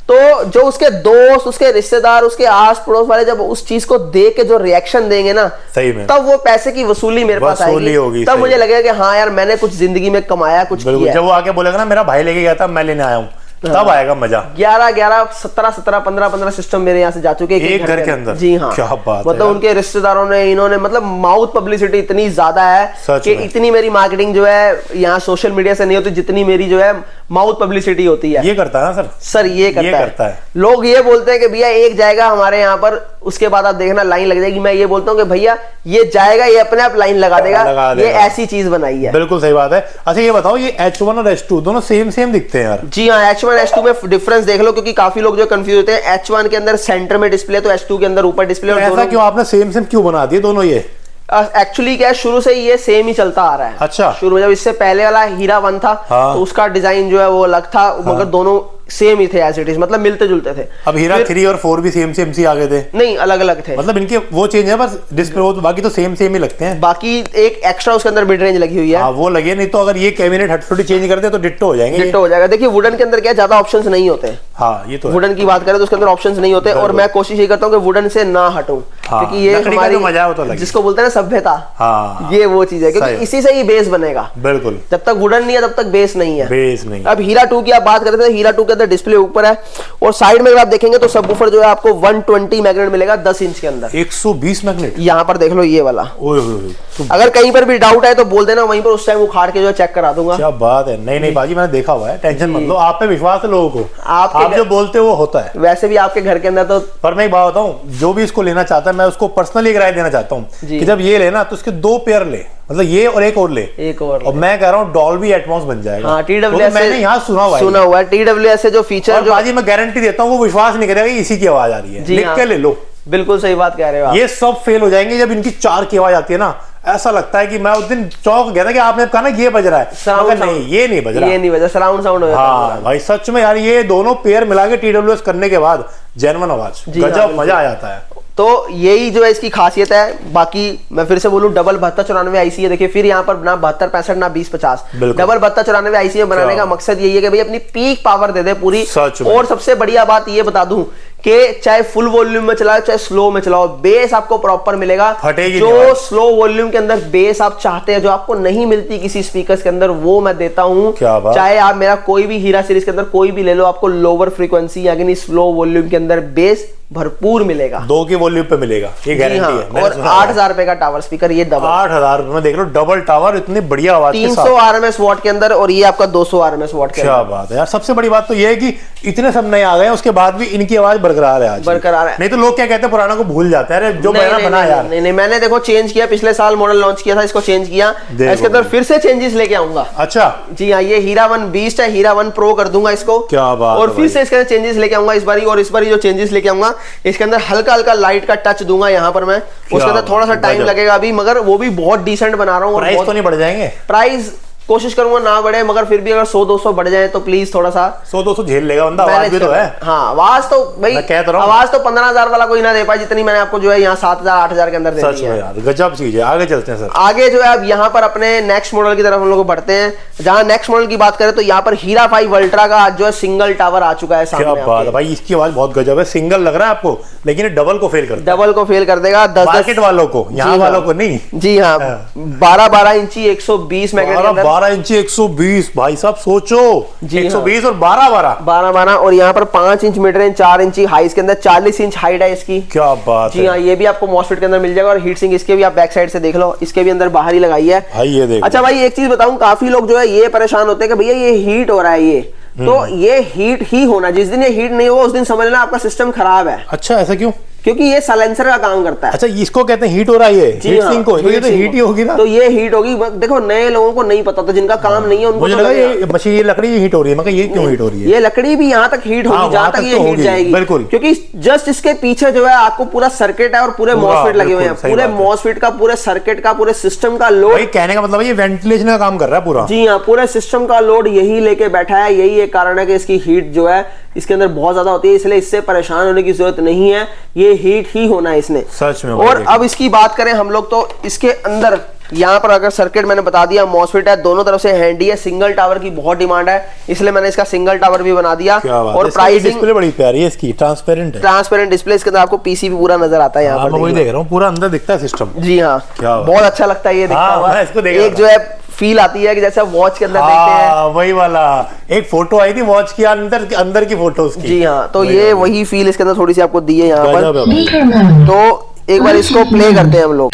Speaker 1: तो जो उसके दोस्त, उसके रिश्तेदार, उसके आस पड़ोस वाले जब उस चीज को देख के जो रिएक्शन देंगे ना,
Speaker 2: सही में
Speaker 1: तब वो पैसे की वसूली मेरे पास आएगी। तब मुझे लगेगा कि हाँ यार, मैंने कुछ जिंदगी में कमाया, कुछ किया।
Speaker 2: जब वो आके बोलेगा ना मेरा भाई लेके गया था, मैं लेने आया हूँ, तब आएगा मजा।
Speaker 1: 11, 17, 15 सिस्टम मेरे यहाँ से जा चुके हैं
Speaker 2: एक घर के अंदर।
Speaker 1: जी हाँ,
Speaker 2: क्या बात
Speaker 1: मतलब उनके रिश्तेदारों ने, इन्होंने, मतलब माउथ पब्लिसिटी इतनी ज्यादा है कि इतनी मेरी मार्केटिंग जो है यहाँ सोशल मीडिया से नहीं होती, जितनी मेरी जो है माउथ पब्लिसिटी होती है।
Speaker 2: ये करता है ना सर?
Speaker 1: ये करता है। लोग ये बोलते हैं कि भैया एक जाएगा हमारे यहाँ पर, उसके बाद आप देखना लाइन लग जाएगी। मैं ये बोलता हूँ कि भैया ये जाएगा, ये अपने आप लाइन लगा देगा, ये ऐसी चीज बनाई है।
Speaker 2: बिल्कुल सही बात है। अच्छा ये बताओ, ये H1 और H2 दोनों सेम दिखते हैं यार?
Speaker 1: जी हाँ, H1 H2 में डिफरेंस देख लो, क्योंकि काफी लोग जो कंफ्यूज होते हैं, H1 के अंदर सेंटर में डिस्प्ले, तो H2 के अंदर ऊपर डिस्प्ले। और
Speaker 2: ऐसा क्यों आपने सेम क्यों बना दिए दोनों? ये
Speaker 1: एक्चुअली क्या है, शुरू से ये सेम ही चलता आ रहा है।
Speaker 2: अच्छा,
Speaker 1: शुरू में जब इससे पहले वाला हीरा 1 था,
Speaker 2: हाँ।
Speaker 1: तो उसका डिजाइन जो है वो अलग था, मगर दोनों सेम ही थे, एज इट इज, मतलब मिलते जुलते थे।
Speaker 2: अब हीरा 3 और 4 भी सेम सी आ गए थे?
Speaker 1: नहीं, अलग अलग थे,
Speaker 2: मतलब इनके वो चेंज है बस डिस्प्ले, वो बाकी तो सेम ही लगते हैं।
Speaker 1: बाकी एक एक्स्ट्रा उसके अंदर मिड रेंज लगी हुई है।
Speaker 2: हाँ, वो लगे, नहीं तो अगर ये कैबिनेट हट चेंज कर दे तो डिट्टो हो जाएंगे।
Speaker 1: डिट्टो हो जाएगा। देखिए वुडन के अंदर क्या ज्यादा ऑप्शंस नहीं होते।
Speaker 2: हाँ, ये तो
Speaker 1: वुडन की बात करें तो उसके अंदर ऑप्शंस नहीं होते, और मैं कोशिश ये करता हूँ कि वुडन से ना हटूं, क्योंकि ये हमारी
Speaker 2: मजा तो
Speaker 1: जिसको बोलते हैं ना सभ्यता,
Speaker 2: हाँ,
Speaker 1: ये वो चीज है, क्योंकि इसी से ही बेस बनेगा।
Speaker 2: बिल्कुल,
Speaker 1: जब तक वुडन नहीं है तब तक बेस नहीं है।
Speaker 2: बेस नहीं।
Speaker 1: अब हीरा 2 की आप बात करते थे, हीरा 2 के अंदर डिस्प्ले ऊपर है, और साइड में अगर आप देखेंगे तो सबवूफर जो है आपको 120 मैग्नेट मिलेगा 10 इंच के अंदर।
Speaker 2: 120 मैग्नेट
Speaker 1: यहाँ पर देख लो, ये वाला।
Speaker 2: तो
Speaker 1: अगर कहीं पर भी डाउट है तो बोल देना, वहीं पर उस टाइम उखाड़ के जो चेक करा दूंगा।
Speaker 2: क्या बात है। नहीं बाजी, मैंने देखा हुआ है, टेंशन मत लो, आप पे विश्वास है लोगों को, आप जो बोलते हो वो होता है।
Speaker 1: वैसे भी आपके घर के अंदर तो,
Speaker 2: पर मैं एक बात बताऊं, जो भी इसको लेना चाहता है, मैं उसको पर्सनली एक राय देना चाहता हूँ कि जब ये लेना तो उसके 2 पेयर ले, मतलब ये और एक और ले, और मैं कह रहा हूँ डॉल्बी एटमॉस बन जाएगा।
Speaker 1: हाँ, TWS
Speaker 2: मैंने यहाँ सुना
Speaker 1: हुआ है TWS से जो फीचर, जो
Speaker 2: बाजी मैं गारंटी देता हूँ वो विश्वास नहीं करेगा कि इसी की आवाज आ रही है, लिख के ले लो।
Speaker 1: बिल्कुल सही बात कह रहे हो आप।
Speaker 2: ये सब फेल हो जाएंगे जब इनकी 4 की आवाज आती है ना। ऐसा लगता है कि मैं उस दिन चौंक गया था कि आपने कहा ना ये बज रहा है, मगर नहीं, ये नहीं बज रहा,
Speaker 1: ये नहीं बजा, सराउंड साउंड हो जाता है।
Speaker 2: हाँ भाई, सच में यार, ये दोनों पेयर मिला के TWS करने के बाद जेन्युइन आवाज, गजब मजा आ जाता है।
Speaker 1: तो यही जो है इसकी खासियत है। बाकी मैं फिर से बोलूं, डबल 7294 आईसी है। देखिए फिर यहाँ पर ना 7265 ना 2050, डबल 7294 आईसी में बनाने का मकसद यही है कि भाई अपनी पीक पावर दे दे पूरी। और सबसे बढ़िया बात ये बता दूं कि चाहे फुल वॉल्यूम में चलाओ चाहे स्लो में चलाओ, बेस आपको प्रॉपर मिलेगा। जो स्लो वॉल्यूम के अंदर बेस आप चाहते हैं, जो आपको नहीं मिलती किसी स्पीकर्स के अंदर, वो मैं देता हूं। चाहे आप मेरा कोई भी हीरा सीरीज के अंदर कोई भी ले लो, आपको लोअर फ्रीक्वेंसी यानी स्लो वॉल्यूम के अंदर बेस भरपूर मिलेगा,
Speaker 2: 2 की वॉल्यूम पे मिलेगा, ये गारंटी है।
Speaker 1: और 8000 रुपए का टावर स्पीकर, ये डबल
Speaker 2: 8000 रुपए में देख लो, डबल टावर, इतनी बढ़िया आवाज,
Speaker 1: 300 RMS वॉट के अंदर, और ये आपका 200 RMS वॉट के अंदर।
Speaker 2: क्या बात है यार। सबसे बड़ी बात तो ये है कि इतने सब नए आ गए, उसके बाद भी इनकी आवाज बरकरार है, बरकरार है। नहीं तो लोग क्या कहते हैं, पुराना को भूल जाते हैं, जो मैंने बना यार।
Speaker 1: नहीं, मैंने देखो चेंज किया, पिछले साल मॉडल लॉन्च किया था, इसको चेंज किया, इसके अंदर फिर से चेंजेस लेके आऊंगा।
Speaker 2: अच्छा,
Speaker 1: जी हाँ, ये हीरा 1 बीस्ट है, हीरा 1 प्रो कर दूंगा इसको।
Speaker 2: क्या बात।
Speaker 1: और फिर से इसके अंदर चेंजेस लेके आऊंगा इस बारी, और इस बारी जो चेंजेस लेके आऊंगा, इसके अंदर हल्का हल्का लाइट का टच दूंगा यहाँ पर मैं। उसके अंदर थोड़ा सा टाइम लगेगा अभी, मगर वो भी बहुत डिसेंट बना रहा हूँ।
Speaker 2: प्राइस तो नहीं बढ़ जाएंगे?
Speaker 1: प्राइस कोशिश करूंगा ना बढ़े, मगर फिर भी अगर 100-200 बढ़ जाए तो प्लीज थोड़ा सा।
Speaker 2: 100-200 झेल लेगा बंदा, आवाज भी तो है।
Speaker 1: हाँ, आवाज तो भाई, आवाज तो 15,000 वाला कोई ना दे पाए, जितनी मैंने आपको जो है यहाँ 7,000-8,000 के अंदर दे दी है।
Speaker 2: यार गजब चीज है। आगे चलते हैं सर।
Speaker 1: आगे जो है अब यहाँ पर अपने नेक्स्ट मॉडल की तरफ हम लोग बढ़ते हैं। जहाँ नेक्स्ट मॉडल की बात करें तो यहाँ पर हीरा 5 अल्ट्रा का आज जो है सिंगल टावर आ चुका है सामने।
Speaker 2: क्या बात है भाई, इसकी आवाज बहुत गजब है। सिंगल लग रहा है आपको, लेकिन ये डबल को फेल करता है।
Speaker 1: डबल को फेल कर देगा, 10
Speaker 2: मार्केट वालों को, यहाँ वालों को नहीं।
Speaker 1: जी हाँ, 12 इंची 120 मैग्नेट,
Speaker 2: 12 इंची 120। भाई साहब सोचो, 120 और 12
Speaker 1: और यहाँ पर 5 इंच मिड रेंज, 4 इंची हाइस के अंदर, 40 इंच हाइट है इसकी।
Speaker 2: क्या बात है।
Speaker 1: जी हाँ, ये भी आपको मॉसफेट के अंदर मिल जाएगा, और हीट सिंक इसके भी आप बैक साइड से देख लो, इसके भी अंदर बाहर ही लगाई है
Speaker 2: भाई, ये देखो।
Speaker 1: अच्छा भाई, एक चीज बताऊं, काफी लोग जो है ये परेशान होते हैं कि भैया ये हीट हो रहा है, ये तो ये हीट ही होना, जिस दिन ये हीट नहीं होगा उस दिन समझ लेना आपका सिस्टम खराब है।
Speaker 2: अच्छा, ऐसा क्यों?
Speaker 1: क्योंकि ये साइलेंसर का काम करता है।
Speaker 2: अच्छा, इसको कहते हैं हीट हो रहा है, ये हीट सिंक को, ये तो हीट ही होगी ना।
Speaker 1: तो ये हीट होगी। देखो नए लोगों को नहीं पता, तो जिनका काम नहीं है उनको
Speaker 2: मुझे लगा ये मशीन, ये लकड़ी हीट हो रही है, मगर ये क्यों हीट हो रही है?
Speaker 1: ये लकड़ी भी यहाँ तक हीट होगी, जहाँ तक ये हीट जाएगी,
Speaker 2: बिल्कुल।
Speaker 1: क्योंकि जस्ट इसके पीछे जो है आपको पूरा सर्किट है और पूरे मॉसफेट लगे हुए हैं, पूरे मॉसफेट का, पूरे सर्किट का, पूरे सिस्टम का लोड।
Speaker 2: कहने का मतलब ये वेंटिलेशन का काम कर रहा है पूरा।
Speaker 1: जी हाँ, पूरे सिस्टम का लोड यही लेके बैठा है। यही एक कारण है कि इसकी हीट जो है इसके अंदर बहुत ज्यादा होती है, इसलिए इससे परेशान होने की जरूरत नहीं है, ये हीट ही होना है इसने
Speaker 2: सच में।
Speaker 1: और अब इसकी बात करें हम लोग तो इसके अंदर यहाँ पर अगर सर्किट मैंने बता दिया, मॉसफेट है, दोनों तरफ से हैंडी है, सिंगल टावर की बहुत डिमांड है, इसलिए मैंने इसका सिंगल टावर भी बना दिया। और प्राइसिंग
Speaker 2: डिस्प्ले बड़ी प्यारी है इसकी, ट्रांसपेरेंट है,
Speaker 1: ट्रांसपेरेंट डिस्प्ले, इसके अंदर आपको पीसीबी पूरा नजर आता है यहाँ पर,
Speaker 2: मैं वही देख रहा हूँ, पूरा अंदर दिखता है सिस्टम।
Speaker 1: जी हाँ, बहुत अच्छा लगता है ये दिखता हुआ। एक जो है फील आती है कि जैसे आप वॉच के अंदर देखते हैं,
Speaker 2: वही वाला एक फोटो आई थी वॉच की अंदर की फोटो उसकी।
Speaker 1: जी हाँ, तो ये वही फील इसके अंदर थोड़ी सी आपको दी है यहाँ पर। तो एक बार इसको प्ले करते हैं हम लोग।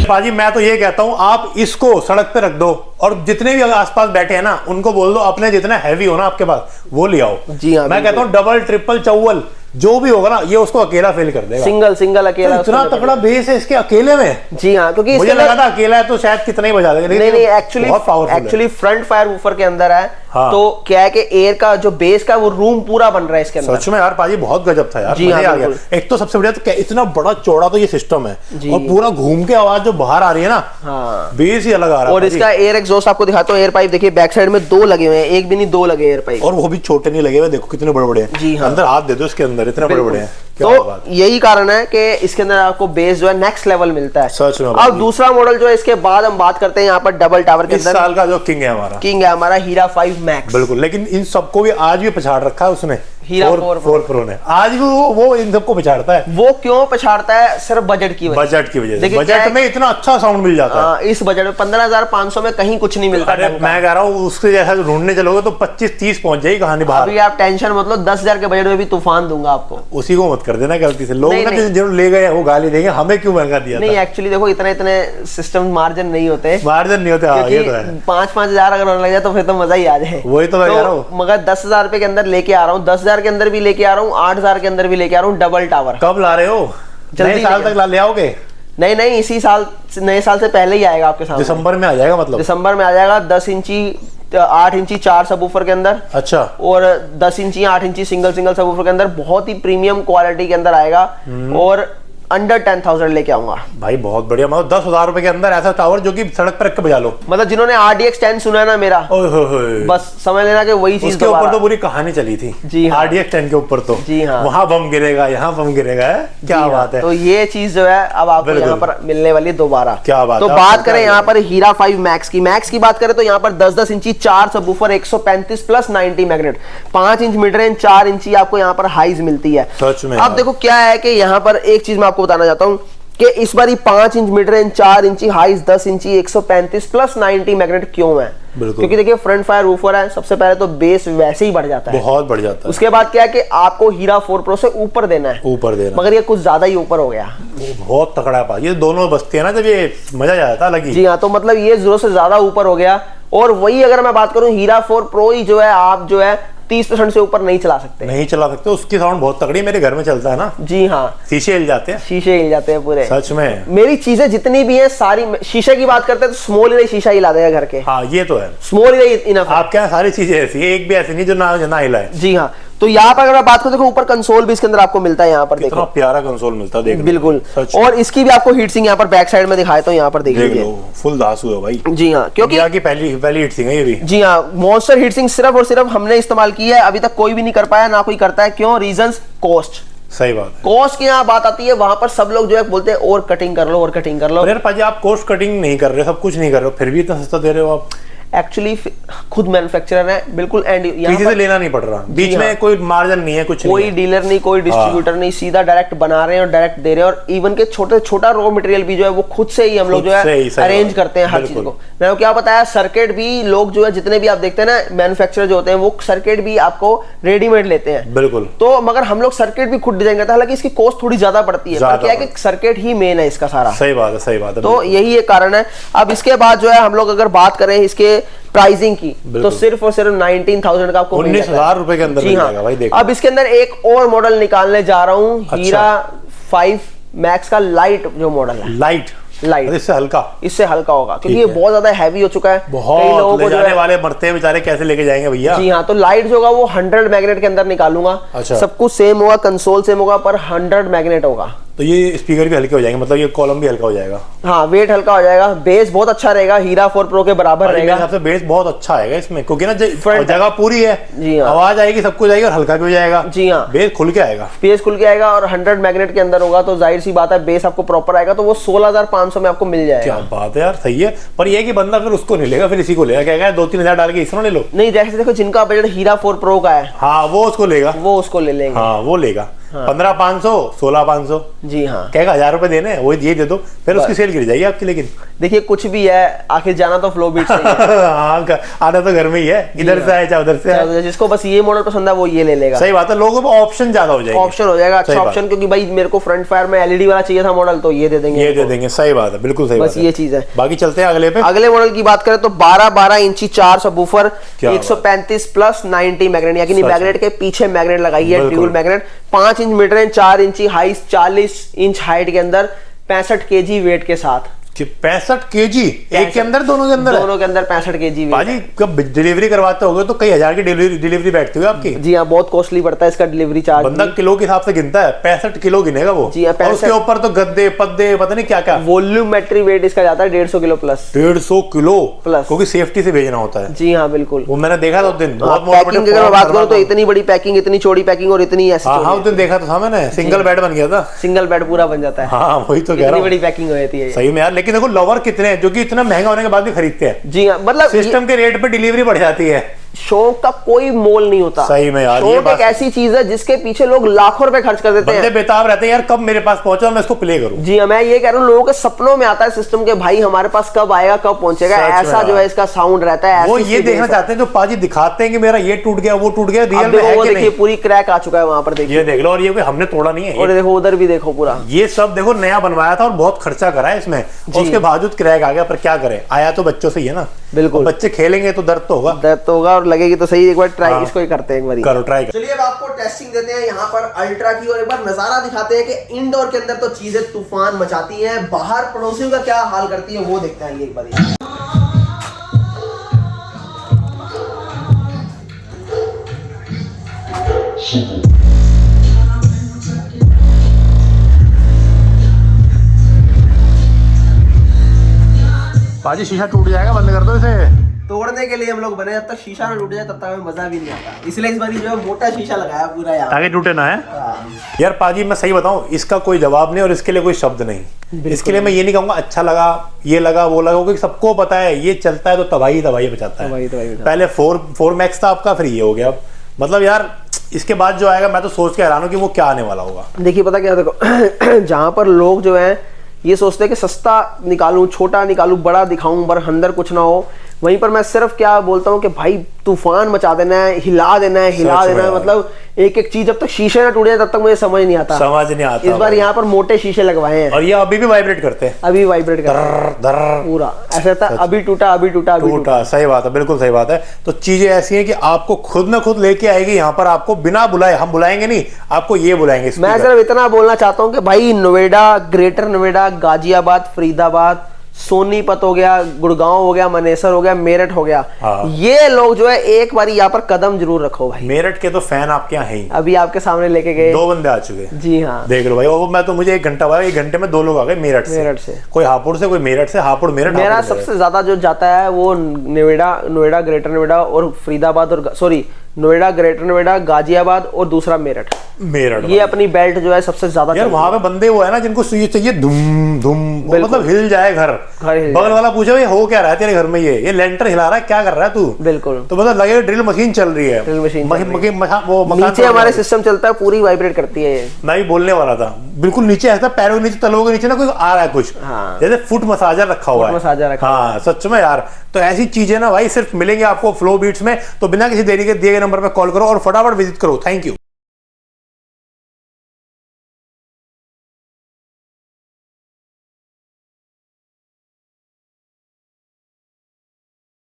Speaker 2: बाजी मैं तो ये कहता हूँ आप इसको सड़क पे रख दो और जितने भी आसपास बैठे हैं ना उनको बोल दो अपने जितना हैवी हो ना आपके पास वो ले आओ।
Speaker 1: जी हाँ,
Speaker 2: मैं कहता हूँ डबल ट्रिपल चौवल जो भी होगा ना ये उसको अकेला फेल कर देगा।
Speaker 1: सिंगल अकेला,
Speaker 2: तो इतना तगड़ा बेस है इसके अकेले में।
Speaker 1: जी हाँ, क्योंकि
Speaker 2: मुझे लगा था अकेला है तो शायद कितना ही बजा देगा,
Speaker 1: नहीं एक्चुअली फ्रंट फायर वूफर के अंदर है।
Speaker 2: हाँ। तो
Speaker 1: क्या है कि एयर का जो बेस का वो रूम पूरा बन रहा है इसके अंदर।
Speaker 2: सच में यार पाजी बहुत गजब था यार,
Speaker 1: जी हाँ,
Speaker 2: आ गया। एक तो सबसे बढ़िया तो इतना बड़ा चौड़ा तो ये सिस्टम है और पूरा घूम के आवाज जो बाहर आ रही है ना,
Speaker 1: हाँ,
Speaker 2: बेस ही अलग आ रहा है।
Speaker 1: और इसका एयर एग्जॉस्ट आपको दिखाता हूँ, एयर पाइप देखिए बैक साइड में 2 लगे हुए हैं, एक भी नहीं 2 लगे एयर पाइप,
Speaker 2: और वो भी छोटे नहीं लगे हुए, देखो कितने बड़े बड़े हैं।
Speaker 1: जी हाँ,
Speaker 2: अंदर हाथ दे दो इसके अंदर, इतने बड़े बड़े हैं।
Speaker 1: तो यही कारण है कि इसके अंदर आपको बेस जो है नेक्स्ट लेवल मिलता है।
Speaker 2: सच में।
Speaker 1: अब दूसरा मॉडल जो है इसके बाद हम बात करते हैं यहाँ पर डबल टावर के
Speaker 2: अंदर। इस साल का जो किंग है हमारा
Speaker 1: हीरा 5 मैक्स।
Speaker 2: बिल्कुल, लेकिन इन सबको भी आज भी पछाड़ रखा है उसने,
Speaker 1: हीरा 4
Speaker 2: प्रो ने। आज भी वो इन सबको पछाड़ता है।
Speaker 1: वो क्यों पछाड़ता है? सिर्फ बजट की वजह से।
Speaker 2: बजट में इतना अच्छा साउंड मिल जाता है।
Speaker 1: इस बजट में 15,500 में कहीं कुछ नहीं मिलता।
Speaker 2: मैं कह रहा हूँ उसके जैसा ढूंढने चलोगे तो 25-30 पहुंच जाएगी कहानी बाहर।
Speaker 1: अभी आप टेंशन मत लो, 10,000 के बजट में भी तूफान दूंगा आपको।
Speaker 2: उसी को मत कर देना गलती से, लोग ना जो ले गए वो गाली देंगे हमें क्यों महंगा दिया।
Speaker 1: नहीं एक्चुअली देखो इतने सिस्टम मार्जिन नहीं होते,
Speaker 2: ये तो है।
Speaker 1: 5,000 अगर होने लग जाए तो फिर तो मजा ही आ जाए।
Speaker 2: वही तो मैं कह रहा हूँ।
Speaker 1: मगर 10,000 रुपए के अंदर लेके आ रहा हूँ, 10,000 के अंदर भी लेके आ रहा हूँ, 8,000 के अंदर भी लेके आ रहा हूँ डबल टावर।
Speaker 2: कब ला रहे हो?
Speaker 1: जल्दी
Speaker 2: साल तक ले आओगे?
Speaker 1: नहीं इसी साल, नए साल से पहले ही आएगा आपके सामने।
Speaker 2: दिसंबर में आ जाएगा? मतलब
Speaker 1: दिसंबर में आ जाएगा। 10 इंची 8 इंची 4 सबवूफर के अंदर।
Speaker 2: अच्छा।
Speaker 1: और 10 इंची 8 इंची सिंगल सबवूफर के अंदर बहुत ही प्रीमियम क्वालिटी के अंदर आएगा और अंडर 10,000 लेके आऊंगा
Speaker 2: भाई। बहुत बढ़िया, मतलब 10,000 रुपए के अंदर ऐसा टावर जो कि सड़क पर रख के बजा लो।
Speaker 1: मतलब जिन्होंने RDX 10 सुना है ना मेरा, बस समझ लेना कि वही चीज
Speaker 2: उसके ऊपर तो पूरी कहानी चली थी।
Speaker 1: जी हाँ।
Speaker 2: RDX 10 के ऊपर तो
Speaker 1: जी हाँ,
Speaker 2: वहां बम गिरेगा, यहाँ बम गिरेगा, क्या बात है।
Speaker 1: तो ये चीज जो है अब आपको यहाँ पर मिलने वाली है दोबारा।
Speaker 2: क्या बात।
Speaker 1: तो बात करें यहाँ पर हीरा 5 मैक्स की बात करें तो यहाँ पर 10 इंची 4 subwoofer 135 plus 90 magnet, 5 inch mid range, 4 इंची आपको यहाँ पर हाइज मिलती है।
Speaker 2: सच में।
Speaker 1: अब देखो क्या है कि यहाँ पर एक चीज मैं आपको बताना चाहता हूँ कि इस बार 5 इंच मिड रेंज, 4 इंची हाइज, 10 इंची 135 प्लस 90 मैग्नेट क्यों है? क्योंकि देखिए फ्रंट फायर वूफर है, सबसे पहले तो बेस वैसे ही बढ़ जाता है, बहुत बढ़ जाता है। उसके बाद क्या है कि आपको हीरा 4 प्रो से ऊपर देना है, मगर ये कुछ ज्यादा ही ऊपर हो गया।
Speaker 2: बहुत तगड़ा है, ये दोनों बसते हैं ना जब ये मजा आ जाता है अलग ही।
Speaker 1: जी हाँ, तो मतलब ये जरूरत से ज्यादा ऊपर हो गया। और वही अगर मैं बात करूं हीरा 4 प्रो ही जो है आप जो है 30% से ऊपर नहीं चला सकते।
Speaker 2: उसकी साउंड बहुत तगड़ी, मेरे घर में चलता है ना।
Speaker 1: जी हाँ,
Speaker 2: शीशे हिल जाते हैं
Speaker 1: पूरे।
Speaker 2: सच में
Speaker 1: मेरी चीजें जितनी भी हैं सारी, शीशे की बात करते हैं तो स्मॉल ही शीशा हिला देगा घर के।
Speaker 2: हाँ ये तो है,
Speaker 1: स्मॉल ही इनफ है।
Speaker 2: आपके यहाँ सारी चीजें ऐसी, एक भी ऐसी नहीं जो ना हिला है।
Speaker 1: जी हाँ, तो यहाँ पर अगर मैं बात करूं देखो ऊपर कंसोल भी इसके अंदर आपको मिलता है, यहाँ पर देखो
Speaker 2: प्यारा कंसोल मिलता है,
Speaker 1: बिल्कुल। और इसकी भी आपको हीट सिंक यहाँ पर बैक साइड में दिखाया तो यहाँ पर देख लीजिए,
Speaker 2: फुल दासू है भाई।
Speaker 1: जी हाँ, क्योंकि
Speaker 2: पहली हीट सिंक है ये भी।
Speaker 1: जी हाँ, मॉन्स्टर हीट सिंक सिर्फ और सिर्फ हमने इस्तेमाल की है, अभी तक कोई भी नहीं कर पाया, ना कोई करता है। क्यों? Reasons cost.
Speaker 2: सही बात है,
Speaker 1: कॉस्ट की यहाँ बात आती है, वहां पर सब लोग जो है बोलते हैं और कटिंग कर लो।
Speaker 2: यार पाजी आप कॉस्ट कटिंग नहीं कर रहे, सब कुछ नहीं कर रहे हो, फिर भी इतना सस्ता दे रहे हो आप।
Speaker 1: एक्चुअली खुद मैन्युफैक्चरर है बिल्कुल, एंड
Speaker 2: किसी से लेना नहीं पड़ रहा, बीच में कोई मार्जिन नहीं है, कुछ
Speaker 1: कोई डीलर नहीं, कोई डिस्ट्रीब्यूटर नहीं, सीधा डायरेक्ट बना रहे हैं और डायरेक्ट दे रहे हैं। और इवन के छोटा रॉ मटेरियल भी जो है वो खुद से ही हम लोग जो है अरेंज करते हैं हर चीज को। मैंने क्या बताया, सर्किट भी लोग जो है जितने भी आप देखते हैं ना मैन्युफैक्चरर जो होते हैं वो सर्किट भी आपको रेडीमेड लेते हैं, बिल्कुल। तो मगर हम लोग सर्किट भी खुद डिजाइन करते हैं, हालांकि इसकी कॉस्ट थोड़ी ज्यादा पड़ती है, क्या है कि सर्किट ही मेन है इसका सारा।
Speaker 2: सही बात है।
Speaker 1: तो यही एक कारण है। अब इसके बाद जो है हम लोग अगर बात करें इसके प्राइसिंग की तो सिर्फ और सिर्फ 19,000 का आपको
Speaker 2: 19,000 रुपए के अंदर मिल जाएगा भाई। देखो
Speaker 1: अब इसके अंदर एक और मॉडल निकालने जा रहा हूं, हीरा 5 मैक्स का लाइट जो मॉडल है।
Speaker 2: लाइट
Speaker 1: लाइट,
Speaker 2: इससे हल्का
Speaker 1: होगा क्योंकि ये बहुत ज्यादा हैवी हो चुका है।
Speaker 2: बहुत ले जाने वाले मरते हैं बेचारे, कैसे लेके जाएंगे भैया।
Speaker 1: जी हाँ, तो लाइट जो होगा वो 100 मैग्नेट के अंदर निकालूंगा।
Speaker 2: अच्छा।
Speaker 1: सब कुछ सेम होगा, कंसोल सेम होगा, पर 100 मैग्नेट होगा।
Speaker 2: तो ये स्पीकर भी हल्के हो जाएंगे, मतलब ये कॉलम भी हल्का हो जाएगा।
Speaker 1: हाँ, वेट हल्का हो जाएगा। बेस बहुत अच्छा रहेगा, हीरा 4 प्रो के बराबर रहेगा।
Speaker 2: मेरे हिसाब से बेस बहुत अच्छा आएगा इसमें, क्योंकि ना जगह पूरी है।
Speaker 1: जी हाँ,
Speaker 2: आवाज आएगी, सब कुछ आएगी और हल्का भी हो जाएगा।
Speaker 1: जी हाँ,
Speaker 2: बेस खुल के आएगा।
Speaker 1: बेस खुल के आएगा और 100 मैग्नेट के अंदर होगा, तो जाहिर सी बात है बेस आपको प्रॉपर आएगा, तो वो 16,500 में आपको मिल जाएगा।
Speaker 2: क्या बात है यार, सही है। पर ये कि बंदा फिर उसको नहीं लेगा, फिर इसी को लेगा। क्या 2-3 हजार डाल के इसमें ले लो।
Speaker 1: नहीं, जैसे देखो जिनका बजट हीरा 4 प्रो का है,
Speaker 2: हाँ वो उसको लेगा,
Speaker 1: वो उसको ले लेंगे।
Speaker 2: हाँ वो लेगा। 15,500, 16,500।
Speaker 1: जी हाँ,
Speaker 2: कहेगा 1000 रुपए देने, वो ये दे दो, फिर उसकी सेल गिर जाएगी आपकी। लेकिन
Speaker 1: देखिए कुछ भी है, आखिर जाना तो फ्लो बीट से ही है।
Speaker 2: हाँ, आना तो घर में ही है, इधर से आए चाहे उधर से आए।
Speaker 1: जिसको बस ये मॉडल पसंद है वो ये ले लेगा।
Speaker 2: सही बात है, लोगों को ऑप्शन ज्यादा हो जाएगा।
Speaker 1: ऑप्शन हो जाएगा, अच्छा ऑप्शन, क्योंकि भाई मेरे को फ्रंट फायर में एलईडी वाला चाहिए था मॉडल, तो ये दे देंगे,
Speaker 2: ये दे देंगे। सही बात है, बिल्कुल सही बात
Speaker 1: बस ये चीज है।
Speaker 2: बाकी चलते हैं अगले पे।
Speaker 1: अगले मॉडल की बात करें तो 12 इंची 4 सबवूफर, 135 प्लस 90 मैग्नेट, यानी मैग्नेट के पीछे मैग्नेट लगाई है, dual magnet. 5 inch mid range, 4 इंची हाइट, 40 इंच हाइट के अंदर, 65 kg वेट के साथ।
Speaker 2: 65 kg एक के अंदर, दोनों के अंदर
Speaker 1: 65 kg।
Speaker 2: बाजी कब डिलीवरी करवाते होगे तो कई हजार की डिलीवरी बैठती है आपकी।
Speaker 1: जी हाँ, बहुत कॉस्टली पड़ता है इसका डिलीवरी चार्ज।
Speaker 2: बंदा किलो के हिसाब से गिनता है, 65 किलो गिनेगा वो।
Speaker 1: जी हाँ,
Speaker 2: और उसके ऊपर तो गद्दे पद्दे पता नहीं क्या क्या।
Speaker 1: वॉल्यूमेट्री वेट इसका जाता है 150 किलो प्लस।
Speaker 2: 150 किलो
Speaker 1: प्लस,
Speaker 2: क्योंकि सेफ्टी से भेजना होता है।
Speaker 1: जी हाँ बिल्कुल,
Speaker 2: वो मैंने देखा था उस दिन।
Speaker 1: पैकिंग की अगर बात करूं तो इतनी बड़ी पैकिंग, इतनी चौड़ी पैकिंग और इतनी ऐसी।
Speaker 2: हाँ उस दिन देखा था मैंने, सिंगल बेड बन गया था।
Speaker 1: सिंगल बेड पूरा बन जाता है।
Speaker 2: हाँ वही तो कह रहा हूं,
Speaker 1: इतनी बड़ी पैकिंग हो जाती है
Speaker 2: सही में यार। लेकिन देखो लवर कितने हैं जो कि इतना महंगा होने के बाद भी खरीदते हैं।
Speaker 1: जी हाँ, मतलब
Speaker 2: सिस्टम के रेट पे डिलीवरी बढ़ जाती है।
Speaker 1: शौक का कोई मोल नहीं होता।
Speaker 2: सही में यार,
Speaker 1: शौक एक ऐसी चीज है जिसके पीछे लोग लाखों रुपए खर्च कर देते हैं।
Speaker 2: बंदे बेताब रहते हैं यार, कब मेरे पास पहुंचा मैं इसको प्ले करूं।
Speaker 1: जी हाँ, मैं ये कह रहा हूँ, लोगों के सपनों में आता है सिस्टम के, भाई हमारे पास कब आएगा, कब पहुंचेगा, ऐसा जो है इसका साउंड रहता है।
Speaker 2: वो ये देखना चाहते हैं जो पाजी दिखाते हैं कि मेरा ये टूट गया वो टूट गया, रियल में है कि नहीं।
Speaker 1: पूरी क्रैक आ चुका है वहां पर, देखिए
Speaker 2: ये देख लो। और ये हमने तोड़ा नहीं है,
Speaker 1: और देखो उधर भी देखो पूरा।
Speaker 2: ये सब देखो नया बनवाया था और बहुत खर्चा करा है इसमें, उसके बावजूद क्रैक आ गया। पर क्या करें, आया तो बच्चों से ही है ना।
Speaker 1: बिल्कुल,
Speaker 2: बच्चे खेलेंगे तो दर्द तो होगा,
Speaker 1: दर्द तो होगा और लगेगी तो सही। एक बार ट्राई इसको ही करते हैं, एक बार
Speaker 2: करो ट्राई।
Speaker 1: चलिए अब आपको टेस्टिंग देते हैं यहाँ पर अल्ट्रा की, और एक बार नजारा दिखाते हैं कि इंडोर के अंदर तो चीजें तूफान मचाती हैं, बाहर पड़ोसियों का क्या हाल करती है वो देखते हैं एक बार।
Speaker 2: पाजी शीशा टूट जाएगा, बंद कर दो इसे।
Speaker 1: तोड़ने के लिए हम लोग बने, जब तक शीशा ना टूट जाए तब तक हमें मजा भी नहीं आता, इसलिए इस बार जो है मोटा शीशा लगाया पूरा यहाँ,
Speaker 2: ताकि टूटे ना है। यार पाजी मैं सही बताऊं, इसका कोई जवाब नहीं और इसके लिए कोई शब्द नहीं। इसके लिए मैं ये नहीं कहूंगा अच्छा लगा, ये लगा, वो लगा, क्योंकि सबको पता है ये चलता है तो तबाही बचाता है। पहले 4 मैक्स था आपका, फिर ये हो गया। मतलब यार इसके बाद जो आएगा मैं तो सोच के हैरान हूं कि वो क्या आने वाला होगा।
Speaker 1: देखिए पता क्या, देखो जहां पर लोग जो है ये सोचते हैं कि सस्ता निकालूं, छोटा निकालूं, बड़ा दिखाऊं, पर अंदर कुछ ना हो, वहीं पर मैं सिर्फ क्या बोलता हूं कि भाई तूफान मचा देना है, हिला देना है, मतलब एक एक चीज जब तक शीशे ना टूट जाए तब तक मुझे समझ नहीं आता। इस बार यहाँ पर मोटे शीशे लगवाए हैं
Speaker 2: और ये अभी भी वाइब्रेट करते हैं,
Speaker 1: अभी वाइब्रेट कर रहा है पूरा, ऐसा था अभी टूटा।
Speaker 2: सही बात है, बिल्कुल सही बात है। तो चीजें ऐसी हैं कि आपको खुद न खुद लेके आएगी यहाँ पर, आपको बिना बुलाए, हम बुलाएंगे नहीं, आपको ये बुलाएंगे।
Speaker 1: मैं सिर्फ इतना बोलना चाहता हूँ कि भाई नोएडा, ग्रेटर नोएडा, गाजियाबाद, फरीदाबाद, सोनीपत हो गया, गुड़गांव हो गया, मनेसर हो गया, मेरठ हो गया, ये लोग जो है एक बार यहाँ पर कदम जरूर रखो भाई।
Speaker 2: मेरठ के तो फैन आपके यहाँ हैं,
Speaker 1: अभी आपके सामने लेके गए
Speaker 2: 2 बंदे आ चुके।
Speaker 1: जी हाँ,
Speaker 2: देख लो भाई, वो मैं तो मुझे 1 घंटा हुआ, 1 घंटे में 2 लोग आ गए मेरठ से। कोई हापुड़ से, कोई मेरठ से। हापुड़ मेरठ।
Speaker 1: मेरा सबसे ज्यादा जो जाता है वो नोएडा, ग्रेटर नोएडा और फरीदाबाद, और सॉरी नोएडा, ग्रेटर नोएडा, गाजियाबाद और दूसरा मेरठ। ये अपनी बेल्ट जो है सबसे ज्यादा
Speaker 2: यार वहां पे बंदे वो है ना जिनको चाहिए धूम धूम, मतलब हिल जाए घर। बगल वाला पूछे भाई हो क्या रहा है तेरे घर में, ये लेंटर हिला रहा है, क्या कर रहा है तू? बिल्कुल। तो मतलब लगेगा ड्रिल मशीन चल रही है, ड्रिल मशीन वो
Speaker 1: नीचे हमारे सिस्टम चलता है, पूरी वाइब्रेट करती है ये।
Speaker 2: मैं भी बोलने वाला था, बिल्कुल नीचे ऐसा पैरों के नीचे, तलवों के नीचे ना कोई आ रहा है कुछ, जैसे फुट मसाजर रखा हुआ है। हाँ सच में यार, तो ऐसी चीजें ना भाई सिर्फ मिलेंगे आपको फ्लो बीट्स में। तो बिना किसी देरी के दिए गए नंबर पर कॉल करो और फटाफट विजिट करो। Thank you.